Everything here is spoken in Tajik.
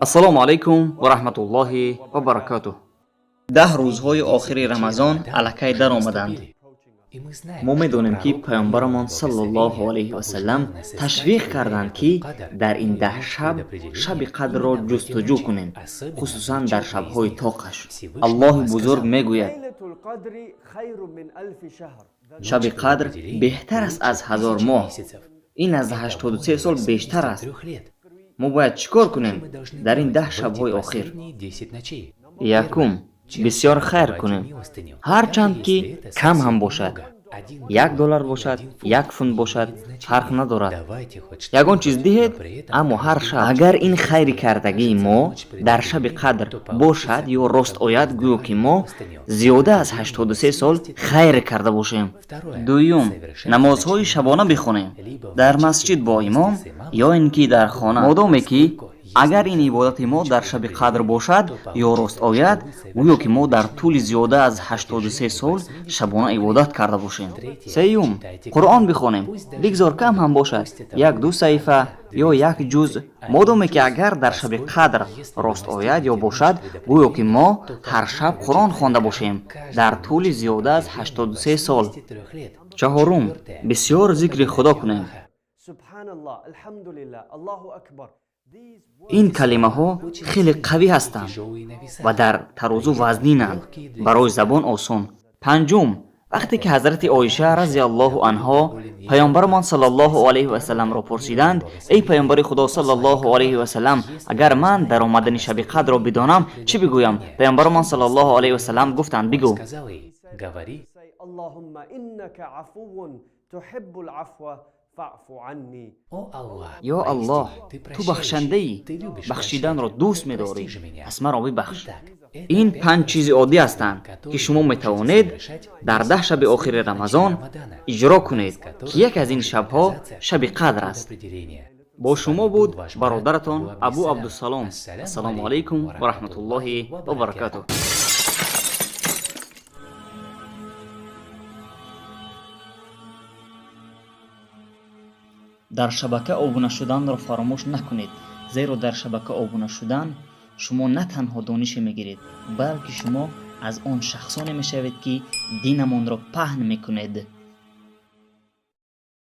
ассалому алайкум ва раҳматуллоҳи ва баракатуҳ. 10 рӯзҳои охири Рамазон аллакай дар омаданд. мо медонем ки паёмбарамон саллаллоҳу алайҳи васаллам ташвиқ карданд ки дар ин 10 шаб шаби қадрро ҷустуҷӯ кунем, хусусан дар шабҳои тоқаш. Аллоҳи бузург мегӯяд: шаби қадр беҳтар аст аз 1000 моҳ. ин аз 83 сол бештар аст. мо бояд чӣ кор кунем дар ин 10 шабҳои охир? якум, бисёр хайр кунем, ҳарчанд ки кам ҳам бошад. $1 бошад, 1 фунт бошад, фарқ надорад. ягон чиз диҳед, аммо ҳар шаб. агар ин хайри кардагии мо дар шаби қадр бошад ё рост ояд, гӯё ки мо зиёда аз 83 сол хайр карда бошем. дуюм, намозҳои шабона бихонем, дар масҷид бо имом ё ин ки дар хона. модоме ки агар ин ибодати мо дар шаби қадр бошад ё рост ояд, гӯё ки мо дар тӯли зиёда аз 83 сол шабона ибодат карда бошем. сеюм, қуръон бихонем, бигзор кам ҳам бошад, 1-2 саҳифа ё 1 ҷуз. модоме ки агар дар шаби қадр рост ояд ё бошад, гӯё ки мо ҳар шаб қуръон хонда бошем дар тӯли зиёда аз 83 сол. чаҳорум, бисёр зикри худо кунем. ин калимаҳо хеле қавӣ ҳастанд ва дар тарозу вазнинанд, барои забон осон. панҷум, вақте ки ҳазрати оиша разиаллоҳу анҳо паёмбарамон саллаллоҳу алайҳи васалламро пурсиданд: эй паёмбари худо саллаллоҳу алайҳи васаллам, агар ман дар омадани шаби қадрро бидонам, чӣ бигӯям? паёмбарамон саллаллоҳу алайҳи васаллам гуфтанд: бигӯ: ё Аллоҳ, ту бахшандаӣ, бахшиданро дӯст медорӣ, пас маро бибахш. ин 5 чизи оддӣ ҳастанд, ки шумо метавонед дар 10 шаби охири Рамазон иҷро кунед, ки як аз ин шабҳо шаби қадр аст. бо шумо буд бародаратон Абу Абдусалом. ассалому алайкум ва раҳматуллоҳи ва баракатуҳ. дар шабака обуна шуданро фаромӯш накунед, зеро дар шабака обуна шудан шумо на танҳо донише мегиред, балки шумо аз он шахсоне мешавед ки динамонро паҳн мекунед.